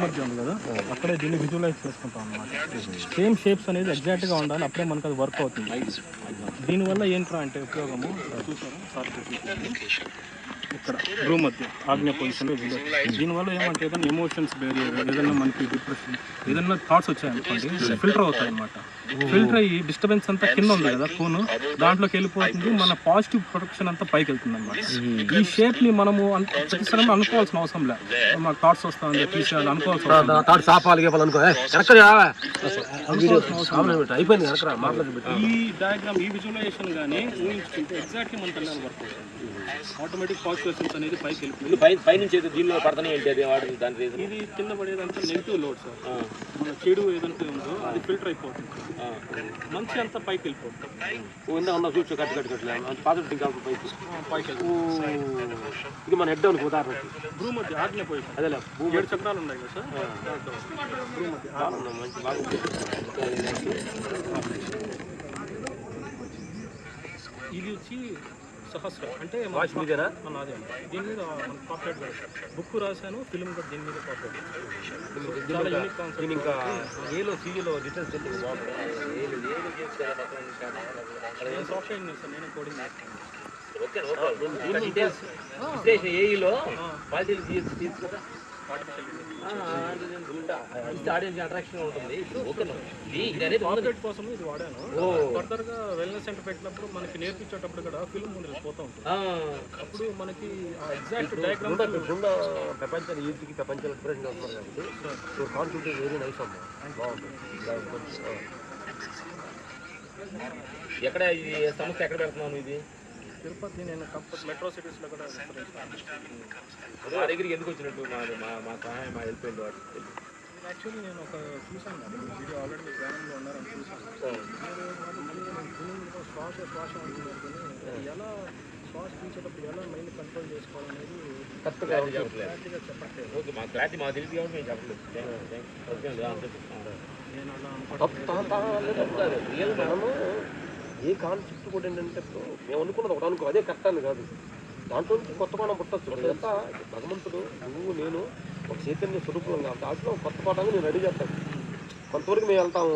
మధ్య ఉంది కదా, అక్కడే దీన్ని విజువలైజ్ చేసుకుంటాం అన్నమాట. సేమ్ షేప్స్ అనేది ఎగ్జాక్ట్గా ఉండాలి, అప్పుడే మనకు అది వర్క్ అవుతుంది. దీనివల్ల ఏంట్రా అంటే ఉపయోగము చూసారా సార్, ఇక్కడ భూమధ్య ఆజ్ఞ పొజిషన్లో దీనివల్ల ఏమంటే ఏదైనా ఎమోషన్స్ బేరియర్, ఏదైనా మనకి డిప్రెషన్, ఏదైనా థాట్స్ వచ్చాయనుకోండి ఫిల్టర్ అవుతాయి అనమాట. ఫిల్టర్ అయ్యి డిస్టర్బెన్స్ అంతా కింద ఉంది కదా ఫోన్, దాంట్లోకి వెళ్ళిపోతుంది, మన పాజిటివ్ ప్రొటెక్షన్ అంతా పైకి వెళ్తుంది అనమాట. ఈ షేప్ ని మనము ప్రతిసారి అనుకోవాల్సిన అవసరం లేదు, మాకు థాట్స్ వస్తాయని చెప్పేసి అది అనుకోవాల్సిన ఈ డయాగ్రామ్, ఈ విజువలైజేషన్ కానీ ఊహించుకుంటే ఎగ్జాక్ట్లీ మన పిల్లలు వర్క్ అవుతుంది. ఆటోమేటిక్ పాజిటివ్ అనేది పైకి వెళ్ళిపోయింది. పైనుంచి అయితే దీనిలో పడతానే ఏంటి అది వాడు దాని రీజన్ ఇది కింద పడేదంతా నెగిటివ్ లోడ్ సార్. మన చెడు ఏదంటే ఉందో అది ఫిల్టర్ అయిపోతుంది, మంచి అంతా పైకి వెళ్ళిపోతుంది. చూసి పాజిటివ్ పైకి ఇది మన హెడ్ అనుకో ఉదాహరణకి భూమధ్య ఆజ్ఞ పొజిషన్, అదే 7 చక్రాలు ఉన్నాయి కదా సార్. భూమధ్య మంచి బాగా ఇది వచ్చి సహస్రం అంటే వాచ్ మీదేనా నాదే. దీని మీద కాపరేట్ బుక్ రాశాను, ఫిల్మ్ కూడా దీని మీద కాపరేట్. ఇంకా ఏలో సీలో డిటెన్స్ సాఫ్ట్వేర్ చేస్తాను, నేను కోడింగ్ చేస్తాను. ఏఈలో ఆడియన్స్ అట్రాక్షన్ ఉంటుంది. కాపరేట్ కోసం ఇది వాడాను. ఫర్దర్ గా వెల్నెస్ సెంటర్ పెట్టినప్పుడు మనకి నేర్పించేటప్పుడు కూడా ఫిల్మ్ ముందు పోతా ఉంటుంది. అప్పుడు మనకి ఎగ్జాక్ట్ డయాగ్రామ్ ప్రపంచాన్ని యూత్కి ప్రపంచంలో ఎక్స్ప్రెషన్ అవుతున్నారు కాబట్టి కాన్సెప్ట్ వెరీ నైస్ అమ్మా, బాగుంటుంది. ఎక్కడ ఇది సంస్థ ఎక్కడ పెడుతున్నాను? ఇది తిరుపతి. నేను కంఫర్ట్ మెట్రో సిటీస్లో కూడా మా దగ్గరికి ఎందుకు వచ్చినట్టు మా సహాయం మా హెల్ప్ అయింది వాటి. యాక్చువల్లీ నేను ఒక చూసాను వీడియో, ఆల్రెడీ మీ గ్రామంలో ఉన్నారని చూసాను. శ్వాస అంటున్నారు కానీ ఎలా శ్వాస పీల్చేటప్పుడు ఎలా మైండ్ కంట్రోల్ చేసుకోవాలనేది కరెక్ట్గా చెప్పట్లేదు. ఓకే, మా క్లారిటీ మా తెలియదు కాబట్టి మేము చెప్పలేదు. నేను అలా మనము ఏ కాన్సెప్ట్ కూడా ఏంటంటే మేము అనుకున్నది ఒకటి అనుకో, అదే కరెక్ట్ అని కాదు, దాంట్లో నుంచి కొత్త పాఠం పుట్టచ్చు. అదంతా భగవంతుడు నువ్వు నేను ఒక చైతన్య స్వరూపం కాబట్టి దాంట్లో కొత్త పాఠంగా నేను రెడీ చేస్తాను. కొంతవరకు మేము వెళ్తాము.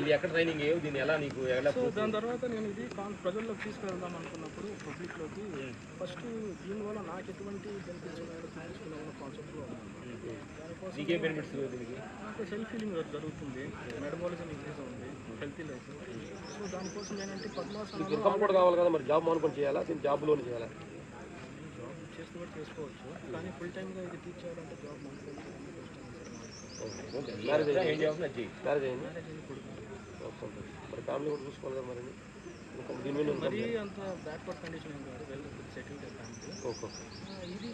ఇది ఎక్కడ ట్రైనింగ్ అయ్యో దీన్ని ఎలా నీకు దాని తర్వాత నేను ఇది ప్రజల్లోకి తీసుకెళ్దాం అనుకున్నప్పుడు పబ్లిక్లోకి ఫస్ట్ దీనివల్ల నాకు ఎటువంటి బెనిఫిట్స్ ఉన్నాయో తెలుసుకున్న కాన్సెప్ట్లో ఉన్నాను. దానికోసం బెనిఫిట్స్ నాకు సెల్ఫ్ ఫీలింగ్ జరుగుతుంది, మెటబాలిజం ఇంక్రీజ్ ఉంది, హెల్తీ లైఫ్. సో దానికోసం ఏంటంటే పద్మాసనం కూడా కావాలి కదా, మరి జాబ్ మానుకొని చేయాలా, దీన్ని జాబ్లోనే చేయాలా? జాబ్ చేస్తూ కూడా చేసుకోవచ్చు, కానీ ఫుల్ టైమ్గా ఇది టీచ్ చేయాలంటే జాబ్ మానుకొని మ్యారేజ్ అయ్యింది మరి ఫ్యామిలీ కూడా చూసుకోవాలి కదా. మరి మరీ అంత బ్యాక్వర్డ్ కండిషన్ ఏం కాదు, వెల్ సెటిల్డ్ ఫ్యామిలీ. ఇది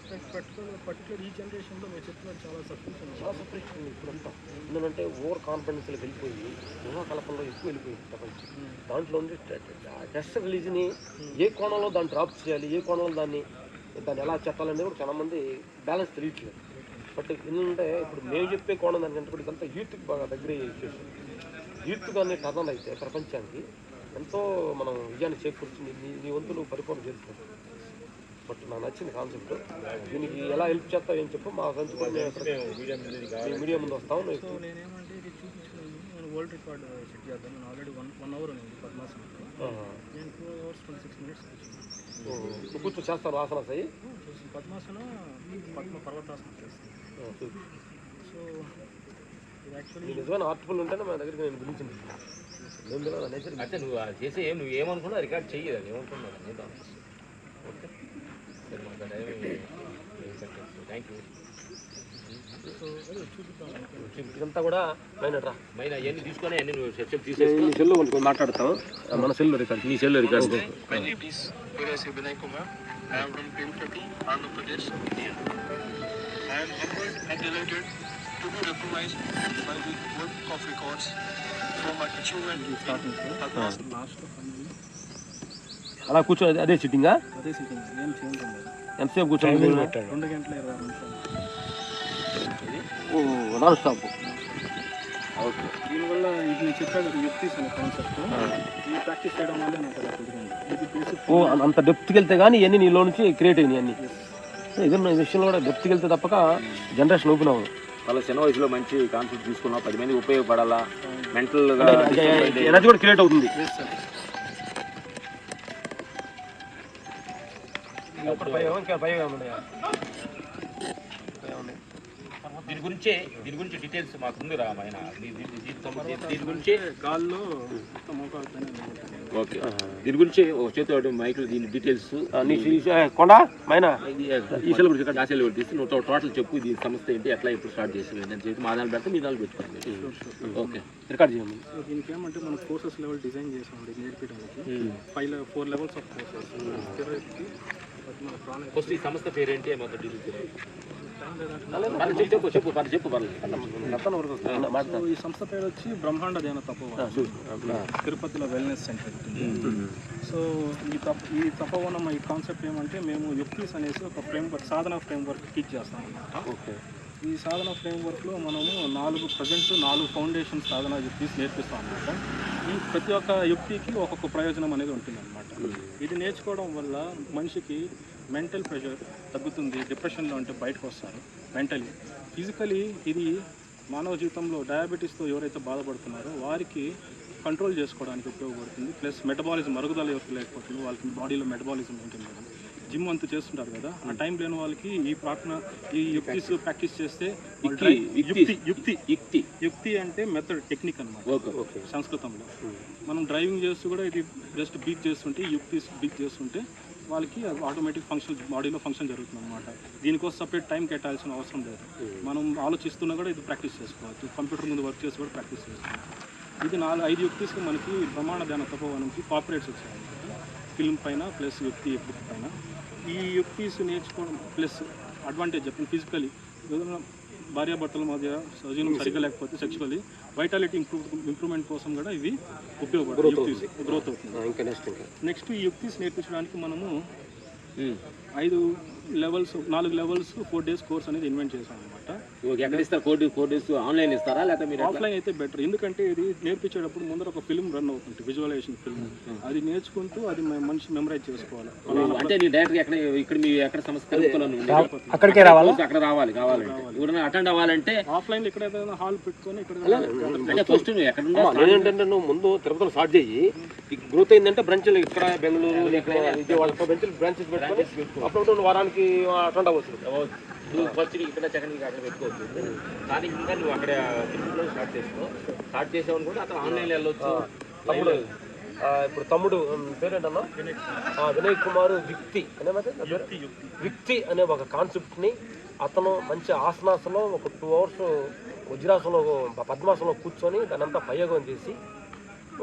పర్టికులర్ ఈ జనరేషన్లో మీరు చెప్తున్నారు చాలా సబ్స్క్రిప్షన్ ఇప్పుడంతా ఎందుకంటే ఓవర్ కాన్ఫిడెన్స్లో వెళ్ళిపోయి ఊహాకల్పనలో ఎక్కువ వెళ్ళిపోయింది ప్రపంచం. దాంట్లో ఉండి టెస్ట్ రిలీజ్ని ఏ కోణంలో దాన్ని డ్రాప్ చేయాలి, ఏ కోణంలో దాన్ని ఎలా చెప్పాలనేది కూడా చాలామంది బ్యాలెన్స్ తెలియట్లేదు. బట్ ఎందుకంటే ఇప్పుడు మేము చెప్పే కోణం దానికంటే కూడా ఇదంతా యూత్కి బాగా దగ్గర చేసి యూత్ కానీ టర్న్ అయితే ప్రపంచానికి ఎంతో మనం విజయాన్ని చేకూర్చింది. నీ వంతులు పరిపూర్ణ చేస్తుంది. బట్ నాకు నచ్చింది కాన్సెప్ట్. దీనికి ఎలా హెల్ప్ చేస్తావు ఏం చెప్పు, మా ఫ్రెండ్స్ కూడా మీడియా ముందు వస్తాము. సో నేనేమంటే ఇది చూపించుకుని నేను వరల్డ్ రికార్డ్ సెట్ చేద్దాం. నేను ఆల్రెడీ 1 అవర్ ఉంది పద్మాసనంలో, నేను 2 hours 26 minutes కూర్చో చేస్తాను. ఆసనాస్ అయ్యి పద్మాసనం పర్వతాసనం చేస్తాను. సో ఇది యాక్చువల్లీ నిజమైన ఆర్టిఫుల్ ఉంటేనే మన దగ్గరికి నేను పిలిచింది. అంటే నువ్వు చేసే నువ్వు ఏమనుకున్నా రికార్డ్ చెయ్యదు, అది ఏమనుకున్నావు నేను. ఓకే సరే, మాకు థ్యాంక్ యూ. ఇదంతా కూడా మైనట్రా మైనా అవన్నీ తీసుకొని అన్ని నువ్వు సెట్ తీసేసి నీ సెల్లో కొంచెం మాట్లాడతావు. మన సెల్లో రికార్డ్, నీ సెల్లో record. To be recognized by the Book of Records for my achievement అలా కూర్చో. అదే సిట్టింగా? అదే సిట్టింగ్. ఏం చేయండి, ఎంతసేపు కూర్చోండి? 2 గంటల 20 నిమిషాలు. Non stop. ఓకే, దీనివల్ల ఇది చెప్పాడు యుక్తిస్ అనే కాన్సెప్ట్, ఇది ప్రాక్టీస్ చేయడం వల్ల నాకు అలా కుదిరింది. ఇది బేసిక్. అంత డెప్త్కి వెళ్తే కానీ ఇవన్నీ నీలో నుంచి క్రియేట్ అయినాయి అన్నీ. ఏదైనా విషయంలో కూడా డెప్త్కి వెళ్తే తప్పక జనరేషన్ ఓపెన్ అవ్వదు. వాళ్ళ చిన్న వయసులో మంచి కాన్సెప్ట్ తీసుకున్నాం, 10 మందికి ఉపయోగపడాలా, మెంటల్గా ఎనర్జీ కూడా క్రియేట్ అవుతుంది. దీని గురించి డీటెయిల్స్ మాకు ఉంది రామాయణ, దీని గురించి గాల్లో మోకాలు పైన ఓకే, దీని గురించి ఒక చేతి మైక్లో దీని డీటెయిల్స్ కొండ మైన ఈసారి గురించి ఇక్కడ ఆశలు తీసి నువ్వు టోటల్ చెప్పు, దీని సంస్థ ఏంటి, ఎట్లా ఎప్పుడు స్టార్ట్ చేసి అని చెప్పి మా దాన్ని పెడితే మీ దాన్ని పెట్టుకోండి. ఓకే, రికార్డ్ చేయండి. సో దీనికి ఏమంటే మనం కోర్సెస్ లెవెల్ డిజైన్ చేసామండి నేర్పించడానికి. 4 లెవెల్స్ ఆఫ్ కోర్సెస్. ఫస్ట్ ఈ సంస్థ పేరేంటి మొత్తం డీటెయిల్స్ చెప్పు. సో ఈ సంస్థ పేరు వచ్చి బ్రహ్మాండ ధ్యాన తపోవనం, తిరుపతిలో వెల్నెస్ సెంటర్. సో ఈ తపోవనం ఈ కాన్సెప్ట్ ఏమంటే మేము యుక్తిస్ అనేసి ఒక ఫ్రేమ్వర్క్, సాధన ఫ్రేమ్వర్క్ టీచ్ చేస్తాం అన్నమాట. ఈ సాధన ఫ్రేమ్వర్క్లో మనము 4 ఫౌండేషన్ సాధన యుక్తిస్ నేర్పిస్తాం అన్నమాట. ఈ ప్రతి ఒక్క యుక్తికి ఒక్కొక్క ప్రయోజనం అనేది ఉంటుందన్నమాట. ఇది నేర్చుకోవడం వల్ల మనిషికి మెంటల్ ప్రెషర్ తగ్గుతుంది, డిప్రెషన్లో అంటే బయటకు వస్తారు మెంటలీ. ఫిజికలీ ఇది మానవ జీవితంలో డయాబెటీస్తో ఎవరైతే బాధపడుతున్నారో వారికి కంట్రోల్ చేసుకోవడానికి ఉపయోగపడుతుంది. ప్లస్ మెటబాలిజం, మరుగుదల ఎవరికి లేకపోతుంది వాళ్ళకి బాడీలో మెటబాలిజం మెయింటైన్ చేయడం. జిమ్ అంతా చేస్తుంటారు కదా, ఆ టైం లేని వాళ్ళకి ఈ యుక్తిస్ ప్రాక్టీస్ చేస్తే యుక్తి అంటే మెథడ్, టెక్నిక్ అన్నమాట సంస్కృతంలో. మనం డ్రైవింగ్ చేస్తూ కూడా ఇది జస్ట్ బీట్ చేస్తుంటే, యుక్తిస్ బీట్ చేస్తుంటే వాళ్ళకి ఆటోమేటిక్ ఫంక్షన్, బాడీలో ఫంక్షన్ జరుగుతుంది అనమాట. దీనికోసం సపరేట్ టైం కేటాల్సిన అవసరం లేదు. మనం ఆలోచిస్తున్నా కూడా ఇది ప్రాక్టీస్ చేసుకోవచ్చు. కంప్యూటర్ ముందు వర్క్ చేసి కూడా ప్రాక్టీస్ చేసుకోవచ్చు. ఇది 5 యుక్తిస్కి మనకి బ్రహ్మాండ ధ్యాన తపోవనంకి కాపరేట్స్ వచ్చాయన్నమాట. ఫిల్మ్ పైన ప్లస్ యుక్తి బుక్ పైన. ఈ యుక్తిస్ నేర్చుకోవడం ప్లస్ అడ్వాంటేజ్ చెప్పండి. ఫిజికలీ ఏదైనా భార్యాభర్తల మధ్య సజీవం సరిగ్గా లేకపోతే సెక్షువల్లీ వైటాలిటీ ఇంప్రూవ్మెంట్ కోసం కూడా ఇవి ఉపయోగపడుతుంది, గ్రోత్ అవుతుంది. నెక్స్ట్ ఈ యుక్తిస్ నేర్పించడానికి మనము 4 లెవెల్స్ 4 డేస్ కోర్స్ అనేది ఇన్వెంట్ చేసాం అనమాట. ఎక్కడ ఇస్తారు? 4 డేస్ ఆన్లైన్ ఇస్తారా లేకపోతే మీరు ఆఫ్లైన్ అయితే బెటర్. ఎందుకంటే ఇది నేర్పించేటప్పుడు ముందర ఒక ఫిల్మ్ రన్ అవుతుంది, విజువలైజేషన్ ఫిల్మ్. అది నేర్చుకుంటూ అది మనిషి మెమరైజ్ చేసుకోవాలి. అంటే నీ డైరెక్ట్ ఎక్కడ ఇక్కడ మీ ఎక్కడ సంస్థ అక్కడికే రావాలి, అక్కడ రావాలి. కావాలంటే ఎవరైనా అటెండ్ అవ్వాలంటే ఆఫ్లైన్ ఇక్కడ ఏదైనా హాల్ పెట్టుకొని ఇక్కడ అంటే ఫస్ట్ నువ్వు ఎక్కడ ఏంటంటే నువ్వు ముందు తిరుపతిలో స్టార్ట్ చేయి, గ్రోత్ అయిందంటే బ్రాంచ్లు ఇక్కడ బెంగళూరు, విజయవాడ బ్రాంచెస్ పెట్టుకొని అప్పుడు వారానికి అటెండ్ అవ్వచ్చు. ఫస్ట్ ఇక్కడ సెకండ్ అక్కడ పెట్టుకోవచ్చు. కానీ ఇంకా నువ్వు అక్కడ తిరుపతిలో స్టార్ట్ చేసావని కూడా అక్కడ ఆన్లైన్లో వెళ్ళొచ్చు. తమ్ముడు ఇప్పుడు తమ్ముడు పేరేంటన్నా వినయ్ కుమార్ విక్తి అనే ఒక కాన్సెప్ట్ని అతను మంచి ఆసనాసంలో ఒక 2 అవర్స్ వజ్రాసంలో పద్మాసంలో కూర్చొని దాని అంతా ప్రయోగం చేసి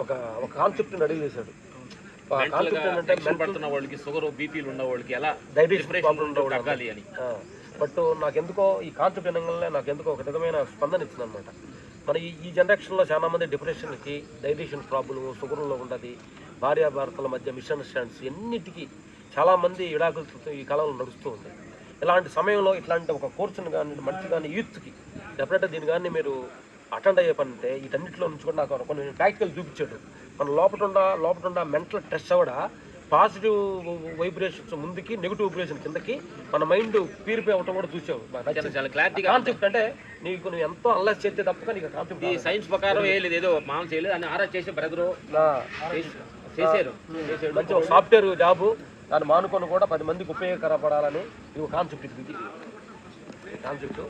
ఒక కాన్సెప్ట్ని రెడీ చేశాడు. పడుతున్న వాళ్ళకి, షుగర్ బీపీలు ఉన్న వాళ్ళకి ఎలా డైజెషన్ తగ్గాలి అని. బట్ నాకెందుకో ఈ కాన్సెప్ట్ వినగానే నాకెందుకో ఒక విధమైన స్పందన ఇచ్చింది అనమాట. మన ఈ జనరేషన్లో చాలా మంది డిప్రెషన్కి, డైజెషన్ ప్రాబ్లమ్, షుగర్లో ఉన్నది, భార్యాభర్తల మధ్య మిస్అండర్స్టాండ్స్ ఎన్నిటికీ చాలామంది విడాకులతో ఈ కాలంలో నడుస్తూ ఉంది. ఇలాంటి సమయంలో ఇట్లాంటి ఒక కోర్సును కానీ మనిషి కానీ యూత్కి డెఫినెట్గా దీని కానీ మీరు అటెండ్ అయ్యే పని అంటే వీటన్నిటిలో నుంచి కూడా నాకు కొన్ని ప్రాక్టికల్ చూపించాడు. మన లోపల మెంటల్ స్ట్రెస్ కూడా పాజిటివ్ వైబ్రేషన్స్ ముందుకి, నెగిటివ్ వైబ్రేషన్ కిందకి మన మైండ్ ప్యూరిఫై అవ్వటం కూడా చూసావు. చాలా క్లారిటీగా కాన్సెప్ట్ అంటే నీకు నువ్వు ఎంతో అల్లరి చేస్తే తప్పక నీకు కాన్సెప్ట్ ఈ సైన్స్ ప్రకారం లేదు, ఏదో మామూలు చేయలేదు అని ఆరా చేసే బ్రదరు చేశారు. మంచి ఒక సాఫ్ట్వేర్ జాబు దాన్ని మానుకొని కూడా 10 మందికి ఉపయోగకరపడాలని ఇది కాన్సెప్ట్. కాన్సెప్ట్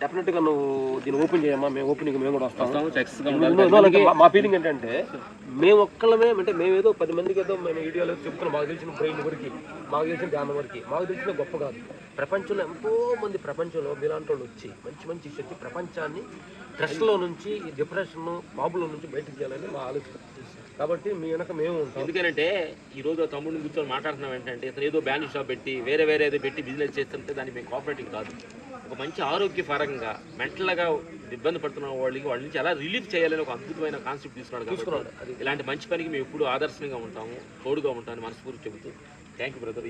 డెఫినెట్గా నువ్వు దీన్ని ఓపెన్ చేయమ్మా, మేము ఓపెనింగ్ మేము కూడా వస్తాము. మా ఫీలింగ్ ఏంటంటే మేము ఒక్కళ్ళమే, అంటే మేమేదో 10 మందికి ఏదో మేము వీడియోలో చెప్తున్నాం. మాకు తెలిసిన బ్రెయిన్ వరకు, మాకు తెలిసిన ధ్యానం వరకు, మాకు తెలిసిన గొప్ప కాదు. ప్రపంచంలో ఎంతోమంది ప్రపంచంలో మీలాంటి వాళ్ళు వచ్చి మంచి శక్తి ప్రపంచాన్ని స్ట్రెస్లో నుంచి, ఈ డిప్రెషన్ ప్రాబ్లం నుంచి బయటకు చేయాలని మా ఆలోచన. కాబట్టి మీ వెనక మేము ఉంటాం. ఎందుకంటే ఈరోజు తమ్ముడిని కూర్చొని మాట్లాడుతున్నాం ఏంటంటే ఇతను ఏదో బ్యాండ్ షాప్ పెట్టి వేరే ఏదో పెట్టి బిజినెస్ చేస్తుంటే దాన్ని మేము కోఆపరేటింగ్ కాదు. ఒక మంచి ఆరోగ్యపరంగా మెంటల్గా ఇబ్బంది పడుతున్న వాళ్ళ నుంచి ఎలా రిలీఫ్ చేయాలని ఒక అద్భుతమైన కాన్సెప్ట్ తీసుకున్నాడు. ఇలాంటి మంచి పనికి మేము ఎప్పుడు ఆదర్శంగా ఉంటాము, తోడుగా ఉంటామని మనస్ఫూర్తి చెబుతూ థ్యాంక్ యూ బ్రదర్.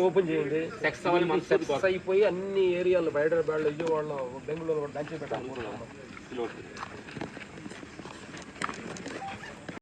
ఓపెన్ చేయండి. సక్సెస్ అయిపోయి అన్ని ఏరియాలో బయట విజయవాడలో, బెంగళూరులో డాన్స్ పెట్టాలి.